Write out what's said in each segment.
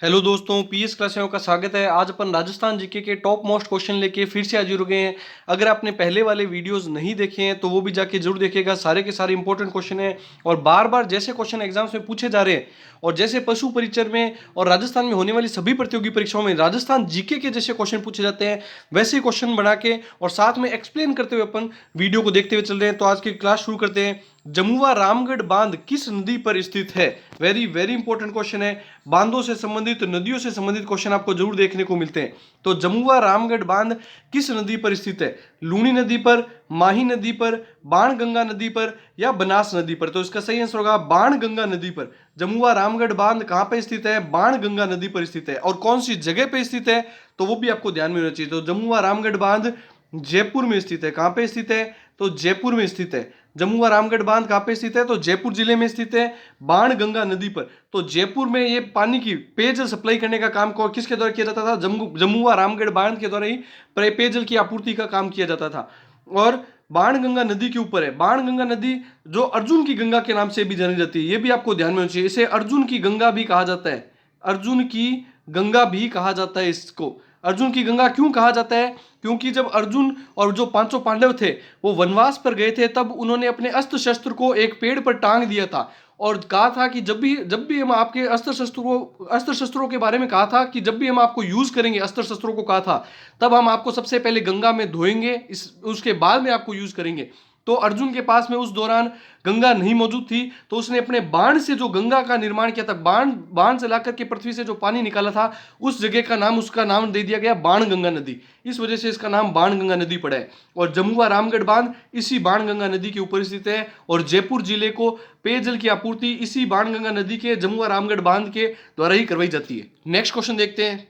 Hello दोस्तों, PS class में आपका स्वागत है। आज अपन राजस्थान जीके के टॉप मोस्ट क्वेश्चन लेके फिर से हाजिर हो गए हैं। अगर आपने पहले वाले वीडियोस नहीं देखे हैं तो वो भी जाके जरूर देखिएगा। सारे के सारे इंपॉर्टेंट क्वेश्चन हैं और बार बार जैसे क्वेश्चन एग्जाम्स में पूछे जा रहे हैं और जैसे पशु परिचर में और राजस्थान में होने वाली सभी प्रतियोगी परीक्षाओं में राजस्थान जीके के जैसे क्वेश्चन पूछे जाते हैं, वैसे क्वेश्चन बना के और साथ में एक्सप्लेन करते हुए अपन वीडियो को देखते हुए चल रहे हैं। तो आज की क्लास शुरू करते हैं। जमुआ रामगढ़ बांध किस नदी पर स्थित है? वेरी वेरी इंपॉर्टेंट क्वेश्चन है। बांधों से संबंधित, नदियों से संबंधित क्वेश्चन आपको जरूर देखने को मिलते हैं। तो जमुआ रामगढ़ बांध किस नदी पर स्थित है? लूणी नदी पर, माही नदी पर, बाणगंगा नदी पर या बनास नदी पर? तो इसका सही आंसर होगा बाणगंगा नदी पर। जमुआ रामगढ़ बांध कहां पर स्थित है? बाणगंगा नदी पर स्थित है। और कौन सी जगह पर स्थित है तो वो भी आपको ध्यान में होना चाहिए। तो जमुआ रामगढ़ बांध जयपुर में स्थित है। कहां पे स्थित है? तो जयपुर में स्थित है। जमुआ रामगढ़ बांध कहां पे स्थित है? तो जयपुर जिले में स्थित है, बाणगंगा नदी पर। तो जयपुर में ये पानी की पेयजल सप्लाई करने का काम किसके द्वारा किया जाता था? जमुआ रामगढ़ बांध के द्वारा ही पेयजल की आपूर्ति का काम किया जाता था। और बाणगंगा नदी के ऊपर है। बाणगंगा नदी जो अर्जुन की गंगा के नाम से भी जानी जाती है, ये भी आपको ध्यान में होना चाहिए। इसे अर्जुन की गंगा भी कहा जाता है। अर्जुन की गंगा भी कहा जाता है इसको। अर्जुन की गंगा क्यों कहा जाता है? क्योंकि जब अर्जुन और जो पांचों पांडव थे वो वनवास पर गए थे, तब उन्होंने अपने अस्त्र शस्त्र को एक पेड़ पर टांग दिया था और कहा था कि जब भी हम आपके अस्त्र शस्त्रों के बारे में कहा था कि जब भी हम आपको यूज करेंगे, अस्त्र शस्त्रों को कहा था, तब हम आपको सबसे पहले गंगा में धोएंगे, उसके बाद में आपको यूज करेंगे। तो अर्जुन के पास में उस दौरान गंगा नहीं मौजूद थी, तो उसने अपने बाण से जो गंगा का निर्माण किया था, बाण से लाकर के पृथ्वी से जो पानी निकाला था, उस जगह का नाम, उसका नाम दे दिया गया बाणगंगा नदी। इस वजह से इसका नाम बाणगंगा नदी पड़ा है। और जमुआ रामगढ़ बांध इसी बाणगंगा नदी के ऊपर स्थित है और जयपुर जिले को पेयजल की आपूर्ति इसी बाणगंगा नदी के जमुआ रामगढ़ बांध के द्वारा ही करवाई जाती है। नेक्स्ट क्वेश्चन देखते हैं।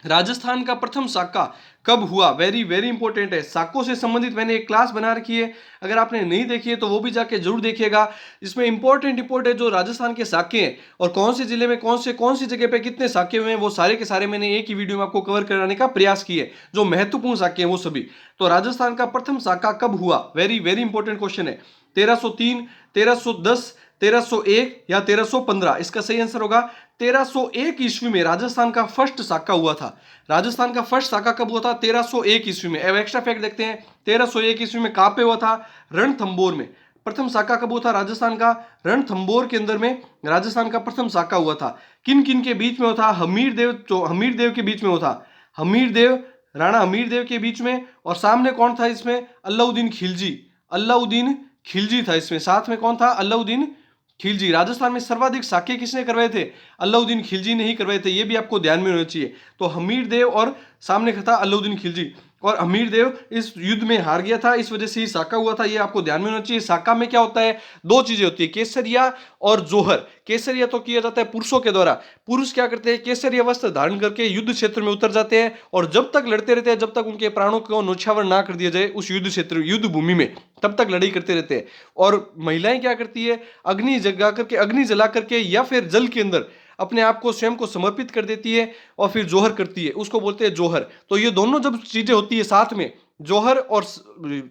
राजस्थान का प्रथम साका कब हुआ? वेरी वेरी इंपॉर्टेंट है। साकों से संबंधित मैंने एक क्लास बना रखी है, अगर आपने नहीं देखी है तो वो भी जाके जरूर देखिएगा। इसमें इंपॉर्टेंट है जो राजस्थान के साके हैं और कौन से जिले में कौन सी जगह पे कितने साके हुए हैं, वो सारे के सारे मैंने एक ही वीडियो में आपको कवर कराने का प्रयास किया है। जो महत्वपूर्ण साके हैं वो सभी। तो राजस्थान का प्रथम साका कब हुआ? वेरी वेरी इंपॉर्टेंट क्वेश्चन है। 1303, 1310, 1301 या 1315? इसका सही आंसर होगा 1301 ईस्वी में राजस्थान का फर्स्ट साका हुआ था। राजस्थान का फर्स्ट साका कब हुआ था? 1301 ईस्वी में। अब एक्स्ट्रा फैक्ट देखते हैं। 1301 ईस्वी में कहां पे हुआ था? रणथंभौर में। प्रथम साका कब हुआ था राजस्थान का? रणथंभौर के अंदर में राजस्थान का प्रथम साका हुआ था। किन किन के बीच में हुआ था? हमीरदेव के बीच में हुआ था। हमीरदेव, राणा हमीरदेव के बीच में। और सामने कौन था इसमें? अलाउद्दीन खिलजी। अलाउद्दीन खिलजी था इसमें। साथ में कौन था? अलाउद्दीन खिलजी। राजस्थान में सर्वाधिक साके किसने करवाए थे? अलाउद्दीन खिलजी ने ही करवाए थे। ये भी आपको ध्यान में होना चाहिए। तो हमीरदेव और सामने था अलाउद्दीन खिलजी। और हमीरदेव इस युद्ध में हार गया था, इस वजह से ही साका हुआ था। ये आपको ध्यान में होना चाहिए। साका में क्या होता है? दो चीजें होती है, केसरिया और जोहर। केसरिया तो किया जाता है पुरुषों के द्वारा। पुरुष क्या करते हैं? केसरिया वस्त्र धारण करके युद्ध क्षेत्र में उतर जाते हैं और जब तक लड़ते रहते हैं, जब तक उनके प्राणों को न्योछावर ना कर दिया जाए उस युद्ध क्षेत्र, युद्ध भूमि में, तब तक लड़ाई करते रहते हैं। और महिलाएं क्या करती है? अग्नि जला करके या फिर जल के अंदर अपने आप को, स्वयं को समर्पित कर देती है और फिर जोहर करती है, उसको बोलते हैं जोहर। तो ये दोनों जब चीजें होती है साथ में, जोहर और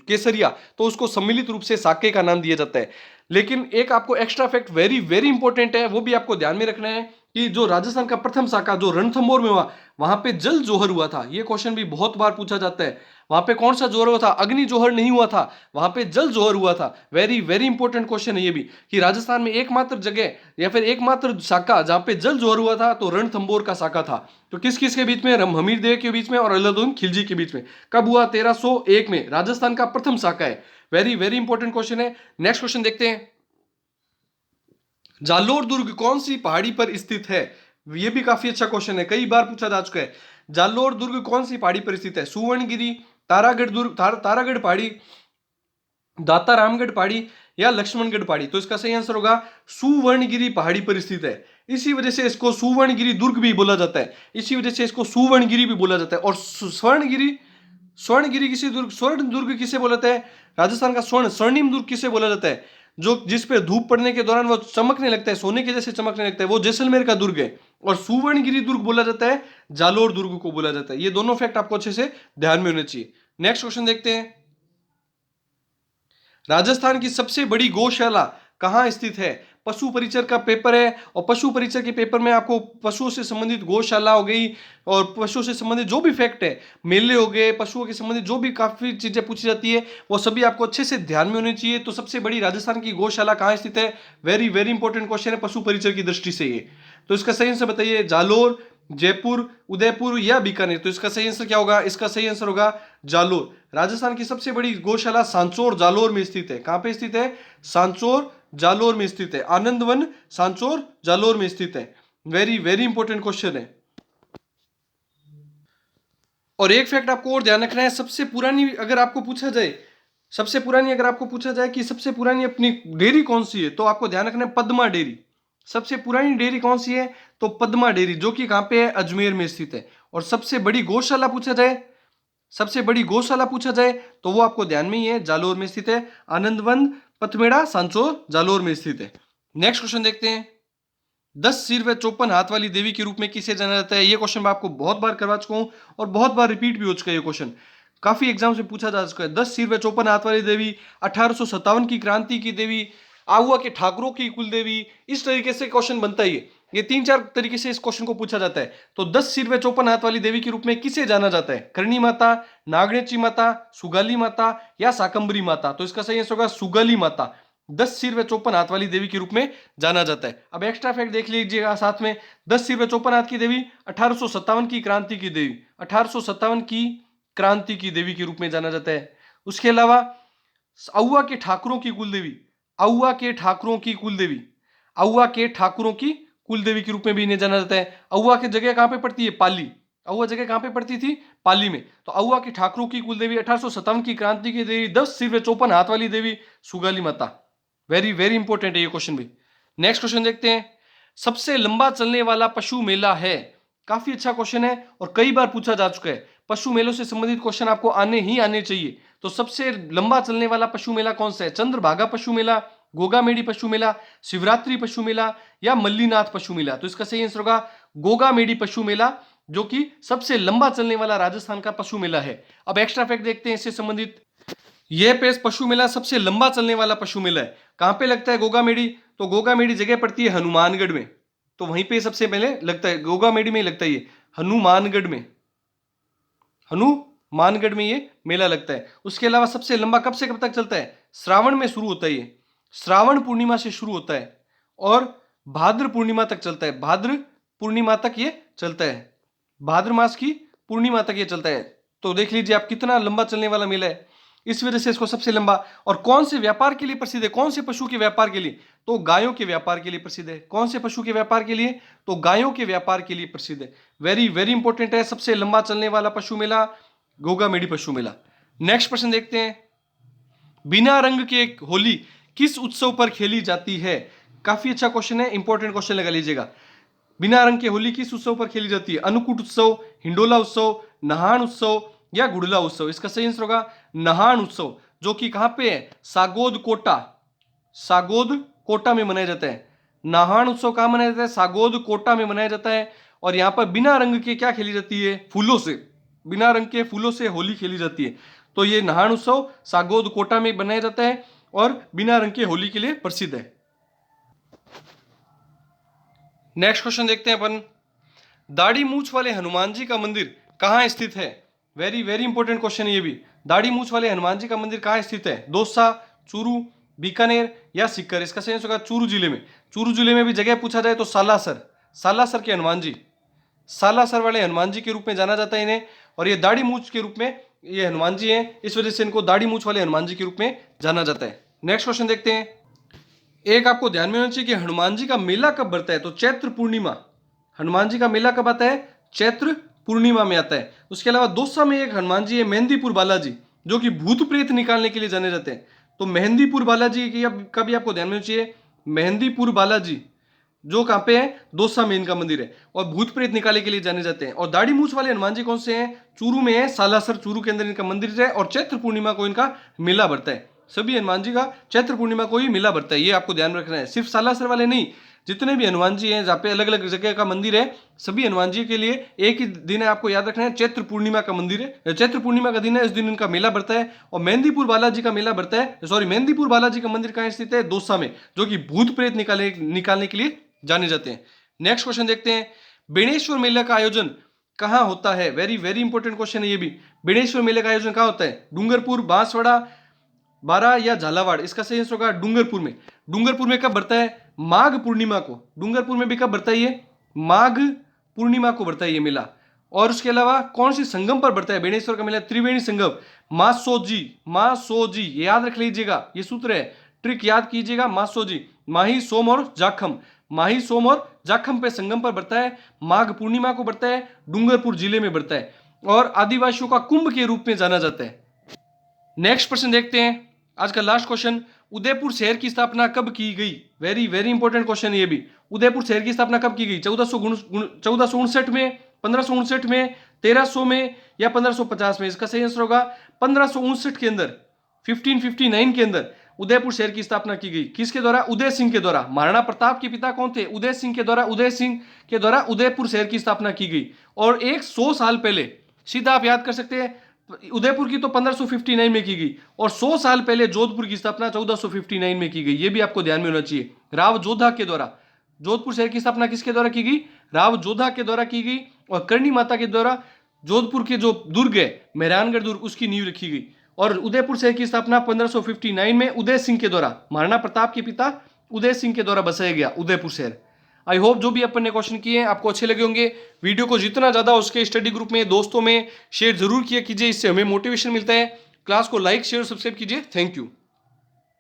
केसरिया, तो उसको सम्मिलित रूप से साके का नाम दिया जाता है। लेकिन एक आपको extra fact very very important है, वो भी आपको ध्यान में रखना है कि जो राजस्थान का प्रथम साका जो रणथंभौर में हुआ, वहां पे जल जोहर हुआ था। ये क्वेश्चन भी बहुत बार पूछा जाता है। वहां पे कौन सा जोहर हुआ था? अग्नि जोहर नहीं हुआ था, वहां पे जल जोहर हुआ था। वेरी वेरी इंपॉर्टेंट क्वेश्चन है ये भी, कि राजस्थान में एकमात्र जगह या फिर एकमात्र साका जहां पे जल जोहर हुआ था तो रणथंभौर का साका था। तो किस किस के बीच में? हमीरदेव के बीच में और अलाउद्दीन खिलजी के बीच में। कब हुआ? 1301 में। राजस्थान का प्रथम साका है। वेरी वेरी इंपॉर्टेंट क्वेश्चन है। नेक्स्ट क्वेश्चन देखते हैं। जालोर दुर्ग कौन सी पहाड़ी पर स्थित है? यह भी काफी अच्छा क्वेश्चन है, कई बार पूछा जा चुका है। जालोर दुर्ग कौन सी पहाड़ी पर स्थित है? सुवर्णगिरी, तारागढ़ दुर्ग, तारागढ़ पहाड़ी, दाता रामगढ़ पहाड़ी या लक्ष्मणगढ़ पहाड़ी? तो इसका सही आंसर होगा सुवर्णगिरी पहाड़ी पर स्थित है। इसी वजह से इसको सुवर्णगिरी दुर्ग भी बोला जाता है। इसी वजह से इसको सुवर्णगिरी भी बोला जाता है। और स्वर्णगिरी, स्वर्ण दुर्ग किसे बोला जाता है? राजस्थान का स्वर्णिम दुर्ग किसे बोला जाता है? जो जिस पे धूप पड़ने के दौरान वो चमकने लगता है, सोने के जैसे चमकने लगता है, वो जैसलमेर का दुर्ग है। और सुवर्णगिरी दुर्ग बोला जाता है, जालोर दुर्ग को बोला जाता है। ये दोनों फैक्ट आपको अच्छे से ध्यान में होने चाहिए। नेक्स्ट क्वेश्चन देखते हैं। राजस्थान की सबसे बड़ी गौशाला कहां स्थित है? पशु परिचर का पेपर है, और पशु परिचर के पेपर में आपको पशुओं से संबंधित गौशाला हो गई और पशुओं से संबंधित जो भी फैक्ट है, मेले हो गए, पशुओं के संबंधित जो भी काफी चीजें पूछी जाती है वो सभी आपको अच्छे से ध्यान में होनी चाहिए। तो सबसे बड़ी राजस्थान की गौशाला कहाँ स्थित है? वेरी वेरी इंपॉर्टेंट क्वेश्चन है पशु परिचर की दृष्टि से ये। तो इसका सही आंसर बताइए, जालोर, जयपुर, उदयपुर या बीकानेर? तो इसका सही आंसर क्या होगा? इसका सही आंसर होगा जालोर। राजस्थान की सबसे बड़ी गौशाला सांचौर जालोर में स्थित है। कहां पे स्थित है? सांचौर जालोर में स्थित है। आनंद वन सांचौर जालोर में स्थित है। वेरी वेरी इंपॉर्टेंट क्वेश्चन है। और एक फैक्ट आपको और ध्यान रखना है, सबसे पुरानी अगर आपको पूछा जाए, कि सबसे पुरानी अपनी डेयरी कौन सी है, तो आपको ध्यान रखना है पद्मा डेयरी। सबसे पुरानी डेयरी कौन सी है? तो पद्मा डेयरी, जो कि कहां पे है? अजमेर में स्थित है। और सबसे बड़ी गौशाला पूछा जाए तो वो आपको ध्यान में ही है, जालोर में स्थित है। आनंदवन, पथमेड़ा, सांचौर जालोर में स्थित है। नेक्स्ट क्वेश्चन देखते हैं। 10 सिर व 54 हाथ वाली देवी के रूप में किसे जाना जाता है? ये क्वेश्चन मैं आपको बहुत बार करवा चुका हूं और बहुत बार रिपीट भी हो चुका है ये क्वेश्चन, काफी एग्जाम से पूछा जा चुका है। 10 सिर व 54 हाथ वाली देवी, 1857 की क्रांति की देवी, आहुआ के ठाकुरों की कुल देवी, इस तरीके से क्वेश्चन बनता है ये 3-4 तरीके से इस क्वेश्चन को पूछा जाता है। तो 10 सिर व 54 हाथ वाली देवी के रूप में किसे जाना जाता है? करणी माता, नागणेची माता, सुगाली माता या शाकंभरी माता? तो इसका सही आंसर होगा सुगाली माता। 10 सिर व 54 हाथ वाली देवी के रूप में जाना जाता है। अब एक्स्ट्रा फैक्ट देख लीजिएगा साथ में, 10 सिर व 54 हाथ की देवी, 1857 की क्रांति की देवी, 1857 की क्रांति की देवी के रूप में जाना जाता है। उसके अलावा आहुआ के ठाकुरों की कुल देवी, आहुआ के ठाकुरों की कुल देवी, आहुआ के ठाकुरों की कुल देवी के रूप में भी इन्हें जाना जाता है। आहुआ की जगह कहां पे पड़ती है? पाली। आहुआ जगह कहां पे पड़ती थी? पाली में। तो आहुआ के ठाकुरों की कुल देवी, 1857 की क्रांति की देवी, 10 सिर व 54 हाथ वाली देवी, सुगाली माता। वेरी वेरी इंपॉर्टेंट है ये क्वेश्चन भी। नेक्स्ट क्वेश्चन देखते हैं। सबसे लंबा चलने वाला पशु मेला है? काफी अच्छा क्वेश्चन है और कई बार पूछा जा चुका है। पशु मेलों से संबंधित क्वेश्चन आपको आने ही आने चाहिए। तो सबसे लंबा चलने वाला पशु मेला कौन सा है? चंद्रभागा पशु मेला, गोगामेडी पशु मेला, शिवरात्रि पशु मेला या मल्लीनाथ पशु मेला? तो इसका सही आंसर होगा गोगामेडी पशु मेला, जो कि सबसे लंबा चलने वाला राजस्थान का पशु मेला है। अब एक्स्ट्रा फैक्ट देखते हैं इससे संबंधित। यह पेश पशु मेला सबसे लंबा चलने वाला पशु मेला है। कहां पे लगता है गोगामेडी? तो गोगामेडी जगह पड़ती है हनुमानगढ़ में। तो वहीं पे सबसे पहले लगता है, गोगामेडी में लगता है ये, हनुमानगढ़ में, हनुमानगढ़ में ये मेला लगता है। उसके अलावा सबसे लंबा कब से कब तक चलता है? श्रावण में शुरू होता है ये, श्रावण पूर्णिमा से शुरू होता है और भाद्र पूर्णिमा तक चलता है। भाद्र पूर्णिमा तक ये चलता है, भाद्र मास की पूर्णिमा तक ये चलता है। तो देख लीजिए आप कितना लंबा चलने वाला मेला है, इस वजह से इसको सबसे लंबा। और कौन से व्यापार के लिए प्रसिद्ध है? कौन से पशु के व्यापार के लिए? तो गायों के व्यापार के लिए प्रसिद्ध है। कौन से पशु के व्यापार के लिए? तो गायों के व्यापार के लिए प्रसिद्ध है। वेरी वेरी इंपॉर्टेंट है, सबसे लंबा चलने वाला पशु मेला गोगामेडी पशु मेला। नेक्स्ट प्रश्न देखते हैं। बिना रंग के होली किस उत्सव पर खेली जाती है? काफी अच्छा क्वेश्चन है, इंपॉर्टेंट क्वेश्चन लगा लीजिएगा। बिना रंग के होली किस उत्सव पर खेली जाती है? अन्नकूट उत्सव, हिंडोला उत्सव, नहान उत्सव या गुड़ला उत्सव? इसका सही आंसर होगा नहान उत्सव, जो कि कहां पे है? सागोद कोटा, सागोद कोटा में मनाया जाता है। नहान उत्सव कहां मनाया जाता है? सागोद कोटा में मनाया जाता है। और यहां पर बिना रंग के क्या खेली जाती है? फूलों से, बिना रंग के फूलों से होली खेली जाती है। तो ये नहान उत्सव सागोद कोटा में बनाया जाता है और बिना रंग के होली के लिए प्रसिद्ध है। नेक्स्ट क्वेश्चन देखते हैं अपन। दाढ़ी मूछ वाले हनुमान जी का मंदिर कहां स्थित है? वेरी वेरी इंपॉर्टेंट क्वेश्चन है ये भी। दाढ़ी मूछ वाले हनुमान जी का मंदिर कहां स्थित है? दौसा, चूरू, बीकानेर या सीकर? इसका सही आंसर होगा चूरू जिले में। चूरू जिले में भी जगह पूछा जाए तो सालासर, सालासर के हनुमान जी, सालासर वाले हनुमान जी के रूप में जाना जाता है इन्हें। और ये दाढ़ी मूछ के रूप में ये हनुमान जी हैं, इस वजह से इनको दाढ़ी मूछ वाले हनुमान जी के रूप में जाना जाता है। नेक्स्ट क्वेश्चन देखते हैं। एक आपको ध्यान में होना चाहिए कि हनुमान जी का मेला कब बढ़ता है? तो चैत्र पूर्णिमा। हनुमान जी का मेला कब आता है? चैत्र पूर्णिमा में आता है। उसके अलावा दौसा में एक हनुमान जी है मेहंदीपुर बालाजी, जो कि भूत प्रेत निकालने के लिए जाने जाते हैं। तो मेहंदीपुर बालाजी की का भी आपको ध्यान में होना चाहिए। मेहंदीपुर बालाजी जो कहां पे है? दौसा में इनका मंदिर है और भूत प्रेत निकाले के लिए जाने जाते हैं। और दाढ़ी मूछ वाले हनुमान जी कौन से हैं? चूरू में है, सालासर चूरू के अंदर इनका मंदिर है और चैत्र पूर्णिमा को इनका मेला बढ़ता है। सभी हनुमान जी का चैत्र पूर्णिमा को ही मेला बढ़ता है, ये आपको ध्यान रखना है। सिर्फ सालासर वाले नहीं, जितने भी हनुमान जी हैं, जहाँ पे अलग अलग जगह का मंदिर है, सभी हनुमान जी के लिए एक ही दिन है, आपको याद रखना है, चैत्र पूर्णिमा का मंदिर है, चैत्र पूर्णिमा का दिन है, इस दिन इनका मेला बढ़ता है। और मेहंदीपुर बालाजी का मेला बढ़ता है, सॉरी मेहंदीपुर बालाजी का मंदिर कहाँ स्थित है? दौसा में, जो कि भूत प्रेत निकालने के लिए जाने जाते हैं। नेक्स्ट क्वेश्चन देखते हैं, बेणेश्वर मेला का आयोजन कहाँ होता है? वेरी वेरी इंपॉर्टेंट क्वेश्चन है ये भी। बेणेश्वर मेले का आयोजन कहाँ होता है? डूंगरपुर, बांसवाड़ा, बारा या झालावाड़? इसका सही आंसर होगा डूंगरपुर में। डूंगरपुर में कब बढ़ता है? माघ पूर्णिमा को। डूंगरपुर में भी कब बढ़ता है ये? माघ पूर्णिमा को बढ़ता है ये मेला। और उसके अलावा कौन सी संगम पर बढ़ता है बेणेश्वर का मेला? त्रिवेणी संगम, मासोजी, मासोजी, याद रख लीजिएगा, ये सूत्र है, ट्रिक याद कीजिएगा, मासोजी, माही, सोम और जाखम, माही, सोम और जाखम पे संगम पर बढ़ता है, माघ पूर्णिमा को बढ़ता है, डूंगरपुर जिले में बढ़ता है और आदिवासियों का कुंभ के रूप में जाना जाता है। नेक्स्ट प्रश्न देखते हैं, आज का लास्ट क्वेश्चन, उदयपुर शहर की स्थापना कब की गई? वेरी वेरी इंपॉर्टेंट क्वेश्चन ये भी। उदयपुर शहर की स्थापना कब की गई? 1459 में, 1559 में, 1300 में या 1550 में? इसका सही आंसर होगा 1559 के अंदर, 1559 के अंदर उदयपुर शहर की स्थापना की गई। किसके द्वारा? उदय सिंह के द्वारा। महाराणा प्रताप के पिता कौन थे? उदय सिंह के द्वारा, उदय सिंह के द्वारा उदयपुर शहर की स्थापना की गई। और 100 साल पहले, सीधा आप याद कर सकते हैं, उदयपुर की तो 1559 में की गई और 100 साल पहले जोधपुर की स्थापना 1459 में की गई। ये भी आपको ध्यान में होना चाहिए। राव जोधा के द्वारा जोधपुर शहर की स्थापना किसके द्वारा की गई? राव जोधा के द्वारा की गई। और करणी माता के द्वारा जोधपुर के जो दुर्ग है, मेहरानगढ़ दुर्ग, उसकी नींव रखी गई। और उदयपुर शहर की स्थापना 1559 में उदय सिंह के द्वारा, महाराणा प्रताप के पिता उदय सिंह के द्वारा बसाया गया उदयपुर शहर। आई होप जो भी अपन ने क्वेश्चन किए हैं आपको अच्छे लगे होंगे। वीडियो को जितना ज्यादा उसके स्टडी ग्रुप में, दोस्तों में शेयर जरूर किया कीजिए, इससे हमें मोटिवेशन मिलता है। क्लास को लाइक, शेयर, सब्सक्राइब कीजिए। Thank you.